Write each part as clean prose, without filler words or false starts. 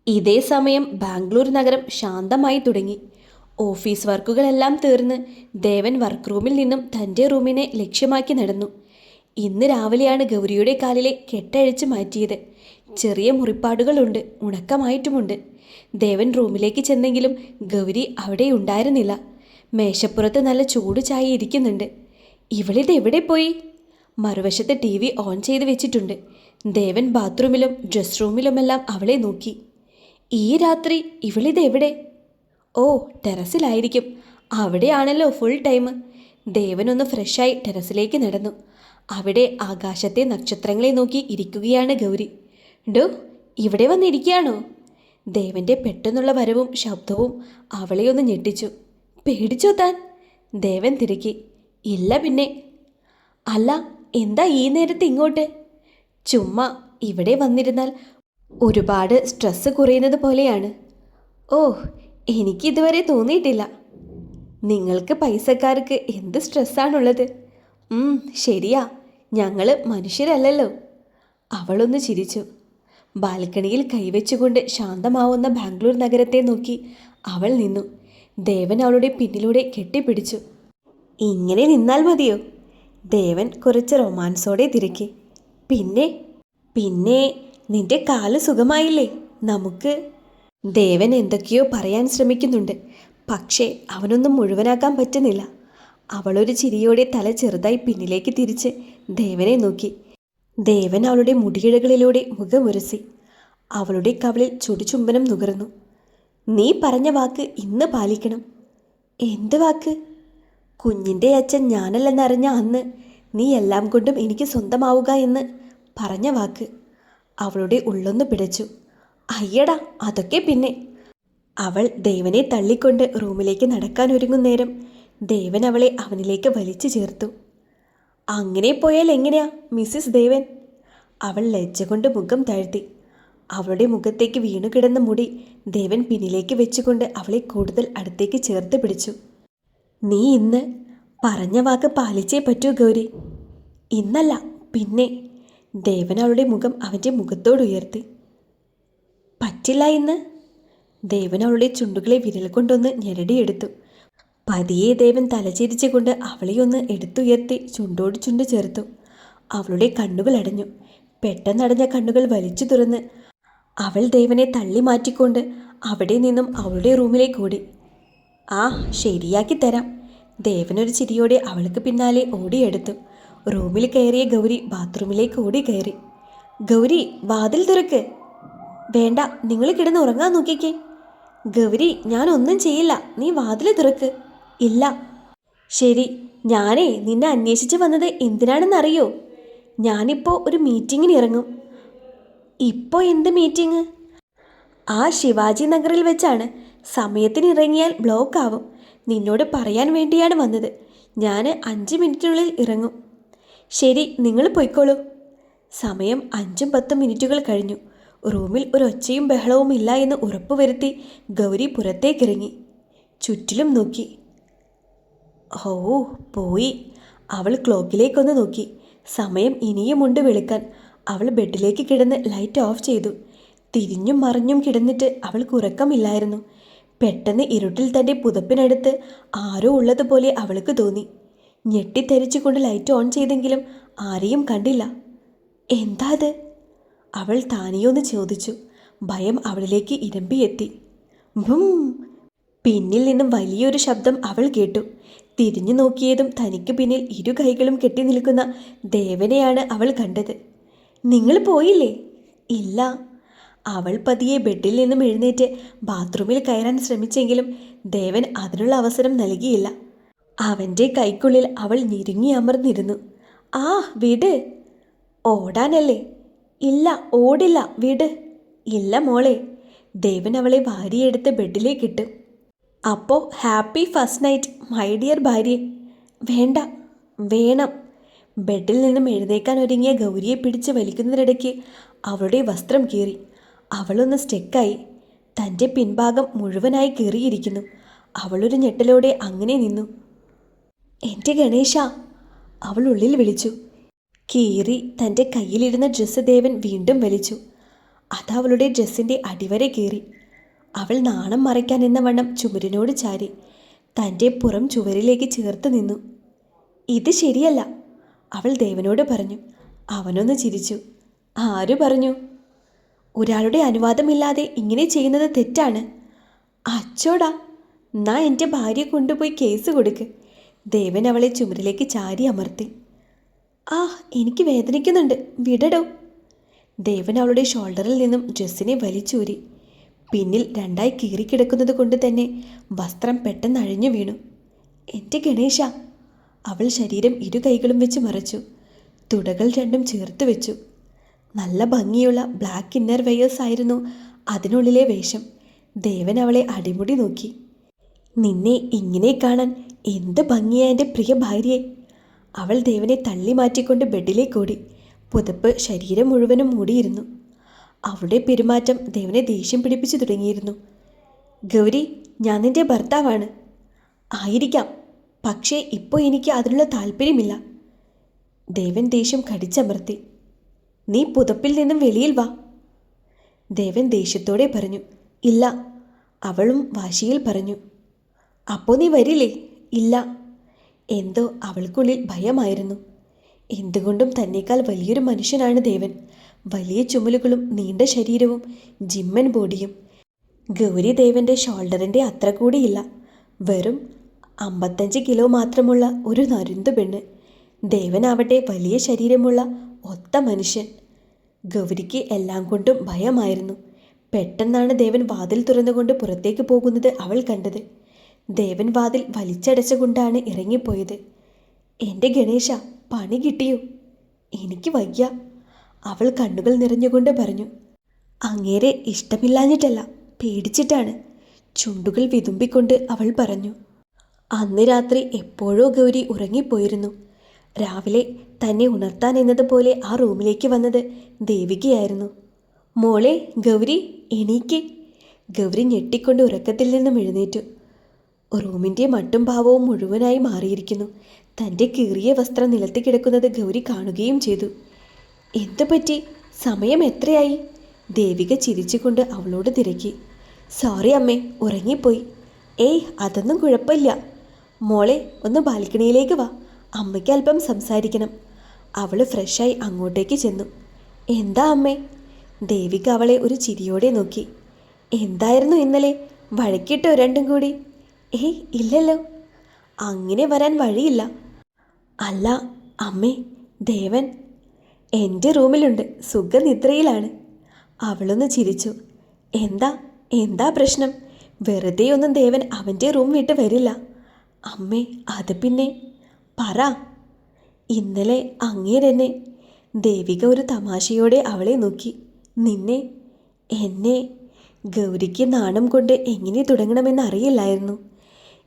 ഇതേ സമയം ബാംഗ്ലൂർ നഗരം ശാന്തമായി തുടങ്ങി. ഓഫീസ് വർക്കുകളെല്ലാം തീർന്ന് ദേവൻ വർക്ക് റൂമിൽ നിന്നും തൻ്റെ റൂമിനെ ലക്ഷ്യമാക്കി നടന്നു. ഇന്ന് രാവിലെയാണ് ഗൗരിയുടെ കാലിലെ കെട്ടഴിച്ച് മാറ്റിയത്. ചെറിയ മുറിപ്പാടുകളുണ്ട്, ഉണക്കമായിട്ടുമുണ്ട്. ദേവൻ റൂമിലേക്ക് ചെന്നെങ്കിലും ഗൗരി അവിടെ ഉണ്ടായിരുന്നില്ല. മേശപ്പുറത്ത് നല്ല ചൂട് ചായ ഇരിക്കുന്നുണ്ട്. ഇവളിത് എവിടെ പോയി? മറുവശത്ത് ടി വി ഓൺ ചെയ്ത് വെച്ചിട്ടുണ്ട്. ദേവൻ ബാത്റൂമിലും ഡ്രസ് റൂമിലുമെല്ലാം അവളെ നോക്കി. ഈ രാത്രി ഇവളിത് എവിടെ? ഓ, ടെറസിലായിരിക്കും. അവിടെയാണല്ലോ ഫുൾ ടൈം. ദേവനൊന്ന് ഫ്രഷായി ടെറസിലേക്ക് നടന്നു. അവിടെ ആകാശത്തെ നക്ഷത്രങ്ങളെ നോക്കി ഇരിക്കുകയാണ് ഗൗരി. ഡോ, ഇവിടെ വന്നിരിക്കുകയാണോ? ദേവൻ്റെ പെട്ടെന്നുള്ള വരവും ശബ്ദവും അവളെ ഒന്ന് ഞെട്ടിച്ചു. പേടിച്ചോ താൻ? ദേവൻ തിരക്കി. ഇല്ല പിന്നെ. അല്ല, എന്താ ഈ നേരത്തെ ഇങ്ങോട്ട്? ചുമ്മാ ഇവിടെ വന്നിരുന്നാൽ ഒരുപാട് സ്ട്രെസ്സ് കുറയുന്നത് പോലെയാണ്. ഓ, എനിക്കിതുവരെ തോന്നിയിട്ടില്ല. നിങ്ങൾക്ക് പൈസക്കാർക്ക് എന്ത് സ്ട്രെസ്സാണുള്ളത്? ശരിയാ, ഞങ്ങൾ മനുഷ്യരല്ലല്ലോ. അവളൊന്ന് ചിരിച്ചു. ബാൽക്കണിയിൽ കൈവച്ചുകൊണ്ട് ശാന്തമാവുന്ന ബാംഗ്ലൂർ നഗരത്തെ നോക്കി അവൾ നിന്നു. ദേവൻ അവളുടെ പിന്നിലൂടെ കെട്ടിപ്പിടിച്ചു. ഇങ്ങനെ നിന്നാൽ മതിയോ? ദേവൻ കുറച്ച് റൊമാൻസോടെ തിരക്കി. പിന്നെ പിന്നെ നിന്റെ കാല് സുഖമായില്ലേ? നമുക്ക്. ദേവൻ എന്തൊക്കെയോ പറയാൻ ശ്രമിക്കുന്നുണ്ട്. പക്ഷേ അവനൊന്നും മുഴുവനാക്കാൻ പറ്റുന്നില്ല. അവളൊരു ചിരിയോടെ തല ചെറുതായി പിന്നിലേക്ക് തിരിച്ച് ദേവനെ നോക്കി. ദേവൻ അവളുടെ മുടിയിഴകളിലൂടെ മുഖമുരസി. അവളുടെ കവിളിൽ ചുടുചുംബനം നുകർന്നു. നീ പറഞ്ഞ വാക്ക് ഇന്ന് പാലിക്കണം. എന്ത് വാക്ക്? കുഞ്ഞിൻ്റെ അച്ഛൻ ഞാനല്ലെന്നറിഞ്ഞ അന്ന് നീ എല്ലാം കൊണ്ടും എനിക്ക് സ്വന്തമാവുക എന്ന് പറഞ്ഞ വാക്ക്. അവളുടെ ഉള്ളൊന്ന് പിടച്ചു. അയ്യടാ, അതൊക്കെ പിന്നെ. അവൾ ദേവനെ തള്ളിക്കൊണ്ട് റൂമിലേക്ക് നടക്കാൻ ഒരുങ്ങുന്നേരം ദേവൻ അവളെ അവനിലേക്ക് വലിച്ചു ചേർത്തു. അങ്ങനെ പോയാൽ എങ്ങനെയാ മിസ്സിസ് ദേവൻ? അവൾ ലജ്ജ കൊണ്ട് മുഖം താഴ്ത്തി. അവളുടെ മുഖത്തേക്ക് വീണുകിടന്ന മുടി ദേവൻ പിന്നിലേക്ക് വെച്ചുകൊണ്ട് അവളെ കൂടുതൽ അടുത്തേക്ക് ചേർത്ത് പിടിച്ചു. നീ ഇന്ന് പറഞ്ഞ വാക്ക് പാലിച്ചേ പറ്റൂ ഗൗരി. ഇന്നല്ല, പിന്നെ. ദേവൻ അവളുടെ മുഖം അവൻ്റെ മുഖത്തോടുയർത്തി. പറ്റില്ല ഇന്ന്. ദേവൻ അവളുടെ ചുണ്ടുകളെ വിരൽ കൊണ്ടൊന്ന് ഞെരടിയെടുത്തു. പതിയെ ദേവൻ തലചിരിച്ചുകൊണ്ട് അവളെ ഒന്ന് എടുത്തുയർത്തി ചുണ്ടോട് ചുണ്ട് ചേർത്തു. അവളുടെ കണ്ണുകൾ അടഞ്ഞു. പെട്ടെന്നടഞ്ഞ കണ്ണുകൾ വലിച്ചു തുറന്ന് അവൾ ദേവനെ തള്ളി മാറ്റിക്കൊണ്ട് അവിടെ നിന്നും അവളുടെ റൂമിലേക്ക് ഓടി. ആ, ശരിയാക്കി തരാം. ദേവനൊരു ചിരിയോടെ അവൾക്ക് പിന്നാലെ ഓടിയെടുത്തു. റൂമിൽ കയറിയ ഗൗരി ബാത്റൂമിലേക്ക് ഓടി കയറി. ഗൗരി, വാതിൽ തുറക്ക്. വേണ്ട, നിങ്ങൾ കിടന്ന് ഉറങ്ങാൻ നോക്കിക്കേ. ഗൗരി, ഞാനൊന്നും ചെയ്യില്ല, നീ വാതിൽ തുറക്ക്. ഇല്ല. ശരി, ഞാനേ നിന്നെ അന്വേഷിച്ച് വന്നത് എന്തിനാണെന്നറിയോ? ഞാനിപ്പോൾ ഒരു മീറ്റിങ്ങിന് ഇറങ്ങും. ഇപ്പോൾ എന്ത് മീറ്റിംഗ്? ആ ശിവാജി നഗറിൽ വെച്ചാണ്. സമയത്തിന് ഇറങ്ങിയാൽ ബ്ലോക്ക് ആവും. നിന്നോട് പറയാൻ വേണ്ടിയാണ് വന്നത്. ഞാൻ 5 മിനിറ്റിനുള്ളിൽ ഇറങ്ങും. ശരി, നിങ്ങൾ പോയിക്കോളൂ. സമയം 5-10 മിനിറ്റുകൾ കഴിഞ്ഞു. റൂമിൽ ഒരു ഒച്ചയും ബഹളവും ഇല്ല എന്ന് ഉറപ്പുവരുത്തി ഗൗരി പുറത്തേക്കിറങ്ങി. ചുറ്റിലും നോക്കി. ഓ, പോയി. അവൾ ക്ലോക്കിലേക്കൊന്ന് നോക്കി. സമയം ഇനിയുമുണ്ട് വെളുക്കാൻ. അവൾ ബെഡിലേക്ക് കിടന്ന് ലൈറ്റ് ഓഫ് ചെയ്തു. തിരിഞ്ഞും മറിഞ്ഞും കിടന്നിട്ട് അവൾക്ക് ഉറക്കമില്ലായിരുന്നു. പെട്ടെന്ന് ഇരുട്ടിൽ തൻ്റെ പുതപ്പിനടുത്ത് ആരോ ഉള്ളതുപോലെ അവൾക്ക് തോന്നി. ഞെട്ടിത്തെറിച്ചുകൊണ്ട് ലൈറ്റ് ഓൺ ചെയ്തെങ്കിലും ആരെയും കണ്ടില്ല. എന്താ അത്? അവൾ താനെയൊന്ന് ചോദിച്ചു. ഭയം അവളിലേക്ക് ഇരമ്പിയെത്തി. ഭും! പിന്നിൽ നിന്നും വലിയൊരു ശബ്ദം അവൾ കേട്ടു. തിരിഞ്ഞു നോക്കിയതും തനിക്ക് പിന്നിൽ 2 കൈകളും കെട്ടി നിൽക്കുന്ന ദേവനെയാണ് അവൾ കണ്ടത്. നിങ്ങൾ പോയില്ലേ? ഇല്ല. അവൾ പതിയെ ബെഡിൽ നിന്നും എഴുന്നേറ്റ് ബാത്റൂമിൽ കയറാൻ ശ്രമിച്ചെങ്കിലും ദേവൻ അതിനുള്ള അവസരം നൽകിയില്ല. അവൻ്റെ കൈക്കുള്ളിൽ അവൾ ഞെരുങ്ങി അമർന്നിരുന്നു. ആ, വിട്. ഓടാനല്ലേ? ഇല്ല, ഓടില്ല, വിട്. ഇല്ല മോളെ. ദേവൻ അവളെ വാരിയെടുത്ത് ബെഡിലേക്കിട്ടു. അപ്പോൾ happy first night my dear ഭാര്യ. വേണ്ട. വേണം. ബെഡിൽ നിന്നും എഴുന്നേക്കാൻ ഒരുങ്ങിയ ഗൗരിയെ പിടിച്ച് വലിക്കുന്നതിനിടയ്ക്ക് അവളുടെ വസ്ത്രം കീറി. അവളൊന്ന് സ്റ്റെക്കായി. തൻ്റെ പിൻഭാഗം മുഴുവനായി കീറിയിരിക്കുന്നു. അവളൊരു ഞെട്ടലോടെ അങ്ങനെ നിന്നു. എൻ്റെ ഗണേശ! അവൾ ഉള്ളിൽ വിളിച്ചു. കീറി തൻ്റെ കയ്യിലിരുന്ന ഡ്രസ്സ് ദേവൻ വീണ്ടും വലിച്ചു. അത് അവളുടെ ഡ്രസ്സിൻ്റെ അടിവരെ കീറി. അവൾ നാണം മറയ്ക്കാൻ എന്ന വണ്ണം ചുമരിനോട് ചാരി തൻ്റെ പുറം ചുവരിലേക്ക് ചേർത്ത് നിന്നു. ഇത് ശരിയല്ല, അവൾ ദേവനോട് പറഞ്ഞു. അവനൊന്ന് ചിരിച്ചു. ആര് പറഞ്ഞു? ഒരാളുടെ അനുവാദമില്ലാതെ ഇങ്ങനെ ചെയ്യുന്നത് തെറ്റാണ്. അച്ചോടാ, എന്നാ എൻ്റെ ഭാര്യയെ കൊണ്ടുപോയി കേസ് കൊടുക്ക്. ദേവൻ അവളെ ചുമരിലേക്ക് ചാരി അമർത്തി. ആ, എനിക്ക് വേദനിക്കുന്നുണ്ട്, വിടടോ. ദേവൻ അവളുടെ ഷോൾഡറിൽ നിന്നും ഡ്രസ്സിനെ വലിച്ചൂരി. പിന്നിൽ രണ്ടായി കീറിക്കിടക്കുന്നത് കൊണ്ട് തന്നെ വസ്ത്രം പെട്ടെന്ന് അഴിഞ്ഞു വീണു. എൻ്റെ ഗണേശ! അവൾ ശരീരം ഇരു കൈകളും വെച്ച് മറച്ചു. തുടകൾ രണ്ടും ചേർത്ത് വെച്ചു. നല്ല ഭംഗിയുള്ള ബ്ലാക്ക് ഇന്നർ വെയേഴ്സ് ആയിരുന്നു അതിനുള്ളിലെ വേഷം. ദേവൻ അവളെ അടിമുടി നോക്കി. നിന്നെ ഇങ്ങനെ കാണാൻ എന്ത് ഭംഗിയാ എൻ്റെ പ്രിയ ഭാര്യയെ! അവൾ ദേവനെ തള്ളി മാറ്റിക്കൊണ്ട് ബെഡിലേക്കോടി. പുതപ്പ് ശരീരം മുഴുവനും മൂടിയിരുന്നു. അവളുടെ പെരുമാറ്റം ദേവനെ ദേഷ്യം പിടിപ്പിച്ചു തുടങ്ങിയിരുന്നു. ഗൗരി, ഞാൻ നിന്റെ ഭർത്താവാണ്. ആയിരിക്കാം, പക്ഷേ ഇപ്പോൾ എനിക്ക് അതിനുള്ള താല്പര്യമില്ല. ദേവൻ ദേഷ്യം കടിച്ചമർത്തി. നീ പുതപ്പിൽ നിന്നും വെളിയിൽ വാ. ദേവൻ ദേഷ്യത്തോടെ പറഞ്ഞു. ഇല്ല. അവളും വാശിയിൽ പറഞ്ഞു. അപ്പോൾ നീ വരില്ലേ? ഇല്ല. എന്തോ അവൾക്കുള്ളിൽ ഭയമായിരുന്നു. എന്തുകൊണ്ടും തന്നേക്കാൾ വലിയൊരു മനുഷ്യനാണ് ദേവൻ. വലിയ ചുമലുകളും നീണ്ട ശരീരവും ജിമ്മൻ ബോഡിയും. ഗൗരി ദേവൻ്റെ ഷോൾഡറിൻ്റെ അത്ര കൂടിയില്ല. വെറും 55 കിലോ മാത്രമുള്ള ഒരു നരുന്തു പെണ്ണ്. ദേവനാവട്ടെ വലിയ ശരീരമുള്ള ഒത്ത മനുഷ്യൻ. ഗൗരിക്ക് എല്ലാം കൊണ്ടും ഭയമായിരുന്നു. പെട്ടെന്നാണ് ദേവൻ വാതിൽ തുറന്നുകൊണ്ട് പുറത്തേക്ക് പോകുന്നത് അവൾ കണ്ടത്. ദേവൻ വാതിൽ വലിച്ചടച്ചുകൊണ്ടാണ് ഇറങ്ങിപ്പോയത്. എൻ്റെ ഗണേശ, പണി കിട്ടിയോ? എനിക്ക് വയ്യ, അവൾ കണ്ണുകൾ നിറഞ്ഞുകൊണ്ട് പറഞ്ഞു. അങ്ങേരെ ഇഷ്ടമില്ലാഞ്ഞിട്ടല്ല, പേടിച്ചിട്ടാണ്. ചുണ്ടുകൾ വിതുമ്പിക്കൊണ്ട് അവൾ പറഞ്ഞു. അന്ന് രാത്രി എപ്പോഴോ ഗൗരി ഉറങ്ങിപ്പോയിരുന്നു. രാവിലെ തന്നെ ഉണർത്താൻ എന്നതുപോലെ ആ റൂമിലേക്ക് വന്നത് ദേവികയായിരുന്നു. മോളെ ഗൗരി, എണീക്ക്. ഗൗരി ഞെട്ടിക്കൊണ്ട് ഉറക്കത്തിൽ നിന്നും എഴുന്നേറ്റു. റൂമിൻ്റെ മട്ടും ഭാവവും മുഴുവനായി മാറിയിരിക്കുന്നു. തൻ്റെ കീറിയ വസ്ത്രം നിലത്ത് കിടക്കുന്നത് ഗൗരി കാണുകയും ചെയ്തു. എന്തു പറ്റി? സമയം എത്രയായി? ദേവിക ചിരിച്ചുകൊണ്ട് അവളോട് തിരക്കി. സോറി അമ്മേ, ഉറങ്ങിപ്പോയി. ഏയ്, അതൊന്നും കുഴപ്പമില്ല. മോളെ, ഒന്ന് ബാൽക്കണിയിലേക്ക് വാ, അമ്മയ്ക്ക് അല്പം സംസാരിക്കണം. അവൾ ഫ്രഷായി അങ്ങോട്ടേക്ക് ചെന്നു. എന്താ അമ്മേ? ദേവിക അവളെ ഒരു ചിരിയോടെ നോക്കി. എന്തായിരുന്നു ഇന്നലെ? വഴക്കിട്ടോ രണ്ടും കൂടി? ഏയ് ഇല്ലല്ലോ. അങ്ങനെ വരാൻ വഴിയില്ല. അല്ല അമ്മേ, ദേവൻ എൻ്റെ റൂമിലുണ്ട്, സുഖനിദ്രയിലാണ്. അവളൊന്ന് ചിരിച്ചു. എന്താ എന്താ പ്രശ്നം? വെറുതെ ഒന്നും ദേവൻ അവൻ്റെ റൂം വിട്ട് വരില്ല. അമ്മേ, അത് പിന്നെ പറ. ഇന്നലെ അങ്ങേരെന്നെ. ദേവിക ഒരു തമാശയോടെ അവളെ നോക്കി. നിന്നെ? എന്നെ? ഗൗരിക്ക് നാണം കൊണ്ട് എങ്ങനെ തുടങ്ങണമെന്ന് അറിയില്ലായിരുന്നു.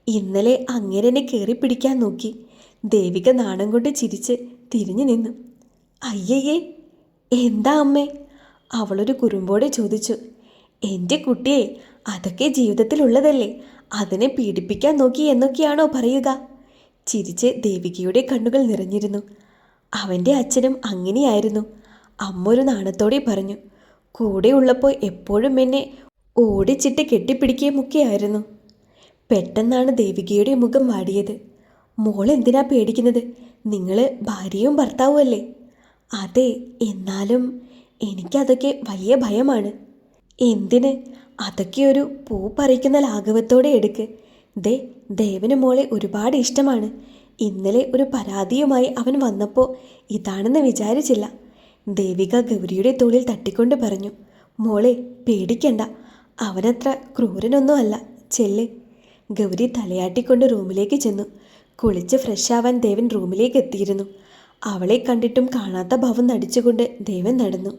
ഇന്നലെ അങ്ങേരെന്നെ കയറി പിടിക്കാൻ നോക്കി. ദേവിക നാണം കൊണ്ട് ചിരിച്ച് തിരിഞ്ഞു നിന്നു. അയ്യയ്യേ, എന്താ അമ്മേ? അവളൊരു കുറുമ്പോടെ ചോദിച്ചു. എൻ്റെ കുട്ടിയെ, അതൊക്കെ ജീവിതത്തിലുള്ളതല്ലേ, അതിനെ പീഡിപ്പിക്കാൻ നോക്കി എന്നൊക്കെയാണോ പറയുക? ചിരിച്ച് ദേവികയുടെ കണ്ണുകൾ നിറഞ്ഞിരുന്നു. അവൻ്റെ അച്ഛനും അങ്ങനെയായിരുന്നു. അമ്മ ഒരു നാണത്തോടെ പറഞ്ഞു. കൂടെ ഉള്ളപ്പോൾ എപ്പോഴും എന്നെ ഓടിച്ചിട്ട് കെട്ടിപ്പിടിക്കുകയുമൊക്കെയായിരുന്നു. പെട്ടെന്നാണ് ദേവികയുടെ മുഖം വാടിയത്. മോൾ എന്തിനാ പേടിക്കുന്നത്? നിങ്ങൾ ഭാര്യയും ഭർത്താവും അല്ലേ? അതെ, എന്നാലും എനിക്കതൊക്കെ വലിയ ഭയമാണ്. എന്തിന്? അതൊക്കെ ഒരു പൂ പറിക്കുന്ന ലാഘവത്തോടെ എടുക്ക്. ദേവന് മോളെ ഒരുപാട് ഇഷ്ടമാണ്. ഇന്നലെ ഒരു പരാതിയുമായി അവൻ വന്നപ്പോൾ ഇതാണെന്ന് വിചാരിച്ചില്ല. ദേവിക ഗൗരിയുടെ തോളിൽ തട്ടിക്കൊണ്ട് പറഞ്ഞു. മോളെ, പേടിക്കണ്ട, അവനത്ര ക്രൂരനൊന്നും അല്ല. ചെല്ല്. ഗൗരി തലയാട്ടിക്കൊണ്ട് റൂമിലേക്ക് ചെന്നു. കുളിച്ച് ഫ്രഷാവാൻ ദേവൻ റൂമിലേക്ക് എത്തിയിരുന്നു. അവളെ കണ്ടിട്ടും കാണാത്ത ഭാവം നടിച്ചുകൊണ്ട് ദേവൻ നടന്നു.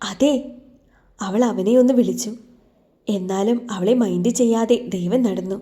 അതെ, അവൾ അവനെ ഒന്ന് വിളിച്ചു. എന്നാലും അവളെ മൈൻഡ് ചെയ്യാതെ ദേവൻ നടന്നു.